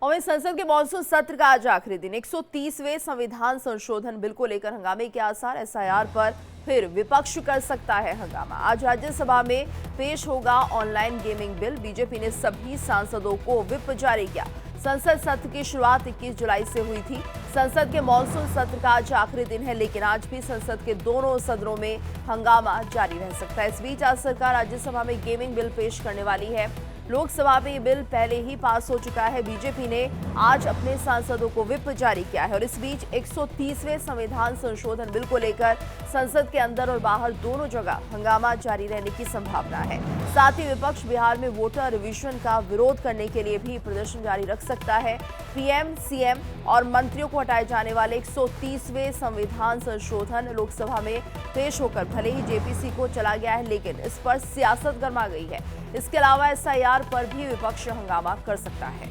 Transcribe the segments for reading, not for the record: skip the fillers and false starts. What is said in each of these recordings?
और वहीं संसद के मॉनसून सत्र का आज आखिरी दिन 130वें संविधान संशोधन बिल को लेकर हंगामे के आसार। एसआईआर पर फिर विपक्ष कर सकता है हंगामा। आज राज्यसभा में पेश होगा ऑनलाइन गेमिंग बिल। बीजेपी ने सभी सांसदों को व्हिप जारी किया। संसद सत्र की शुरुआत 21 जुलाई से हुई थी। संसद के मॉनसून सत्र का आज आखिरी दिन है, लेकिन आज भी संसद के दोनों सदनों में हंगामा जारी रह सकता है। इस बीच आज सरकार राज्यसभा में गेमिंग बिल पेश करने वाली है। लोकसभा में ये बिल पहले ही पास हो चुका है। बीजेपी ने आज अपने सांसदों को व्हिप जारी किया है और इस बीच 130वें संविधान संशोधन बिल को लेकर संसद के अंदर और बाहर दोनों जगह हंगामा जारी रहने की संभावना है। साथ ही विपक्ष बिहार में वोटर रिविजन का विरोध करने के लिए भी प्रदर्शन जारी रख सकता है। पीएम, सीएम और मंत्रियों को हटाए जाने वाले 130वें संविधान संशोधन लोकसभा में पेश होकर भले ही जेपीसी को चला गया है, लेकिन इस पर सियासत गर्मा गई है। इसके अलावा एसआईआर पर भी विपक्ष हंगामा कर सकता है।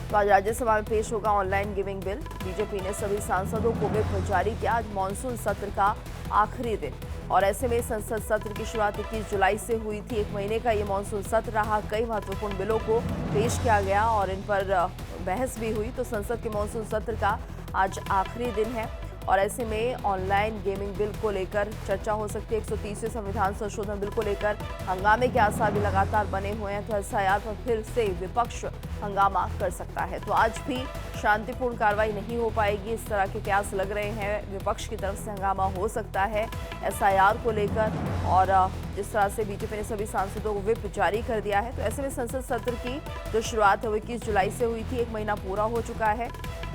तो आज राज्यसभा में पेश होगा ऑनलाइन गेमिंग बिल। बीजेपी ने सभी सांसदों को व्हिप जारी किया। आज मॉनसून सत्र का आखिरी दिन और ऐसे में संसद सत्र की शुरुआत 21 जुलाई से हुई थी। 1 महीने का ये मॉनसून सत्र रहा। कई महत्वपूर्ण बिलों को पेश किया गया और इन पर बहस भी हुई। तो संसद के मॉनसून सत्र का आज आखिरी दिन है और ऐसे में ऑनलाइन गेमिंग बिल को लेकर चर्चा हो सकती है। 130वें संविधान संशोधन बिल को लेकर हंगामे के आसार भी लगातार बने हुए हैं। तो एसआईआर पर फिर से विपक्ष हंगामा कर सकता है। तो आज भी शांतिपूर्ण कार्रवाई नहीं हो पाएगी, इस तरह के कयास लग रहे हैं। विपक्ष की तरफ से हंगामा हो सकता है एसआईआर को लेकर और जिस तरह से बीजेपी ने सभी सांसदों को व्हिप जारी कर दिया है। तो ऐसे में संसद सत्र की जो शुरुआत है वो 21 जुलाई से हुई थी। 1 महीना पूरा हो चुका है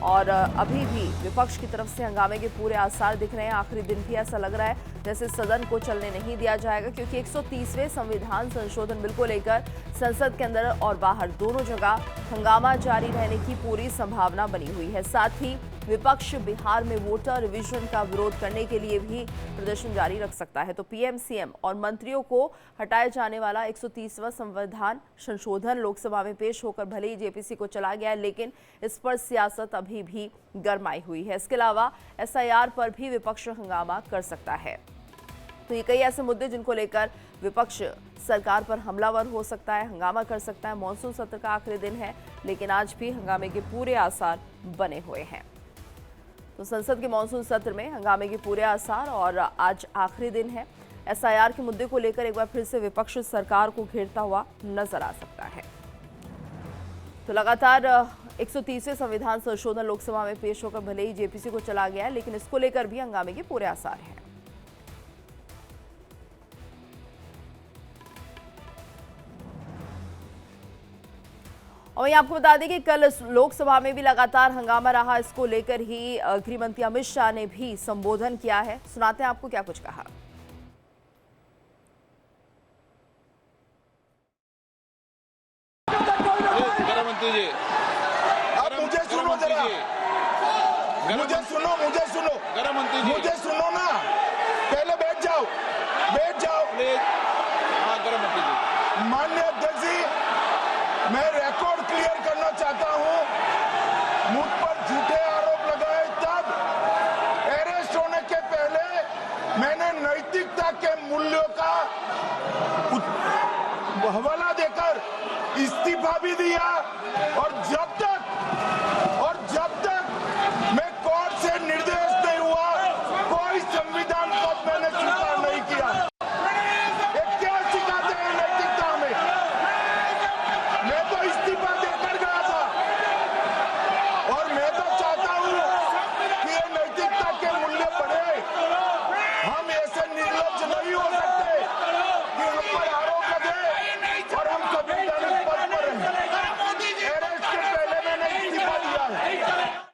और अभी भी विपक्ष की तरफ से हंगामे के पूरे आसार दिख रहे हैं। आखिरी दिन भी ऐसा लग रहा है जैसे सदन को चलने नहीं दिया जाएगा, क्योंकि 130वें संविधान संशोधन बिल को लेकर संसद के अंदर और बाहर दोनों जगह हंगामा जारी रहने की पूरी संभावना बनी हुई है। साथ ही विपक्ष बिहार में वोटर रिविजन का विरोध करने के लिए भी प्रदर्शन जारी रख सकता है। तो पीएम, सीएम और मंत्रियों को हटाए जाने वाला 130वां संविधान संशोधन लोकसभा में पेश होकर भले ही जेपीसी को चला गया है, लेकिन इस पर सियासत अभी भी गरमाई हुई है। इसके अलावा एसआईआर पर भी विपक्ष हंगामा कर सकता है। तो ये कई ऐसे मुद्दे जिनको लेकर विपक्ष सरकार पर हमलावर हो सकता है, हंगामा कर सकता है। मॉनसून सत्र का आखिरी दिन है, लेकिन आज भी हंगामे के पूरे आसार बने हुए हैं। तो संसद के मॉनसून सत्र में हंगामे के पूरे आसार और आज आखिरी दिन है। एसआईआर के मुद्दे को लेकर एक बार फिर से विपक्ष सरकार को घेरता हुआ नजर आ सकता है। तो लगातार 130वें संविधान संशोधन लोकसभा में पेश होकर भले ही जेपीसी को चला गया है, लेकिन इसको लेकर भी हंगामे के पूरे आसार हैं। और वहीं आपको बता दें कि कल लोकसभा में भी लगातार हंगामा रहा। इसको लेकर ही गृह मंत्री अमित शाह ने भी संबोधन किया है। सुनाते हैं आपको क्या कुछ कहा। मंत्री जी, आप मुझे सुनो जरा, मुझे सुनो गृह मंत्री जी, मुझे सुनो ना, पहले बैठ जाओ प्लीज। हाँ, गृह मंत्री जी। माननीय अध्यक्ष जी, मैं रिकॉर्ड क्लियर करना चाहता हूं। मुझ पर झूठे आरोप लगाए तब अरेस्ट होने के पहले मैंने नैतिकता के मूल्यों का हवाला देकर इस्तीफा भी दिया और जब तक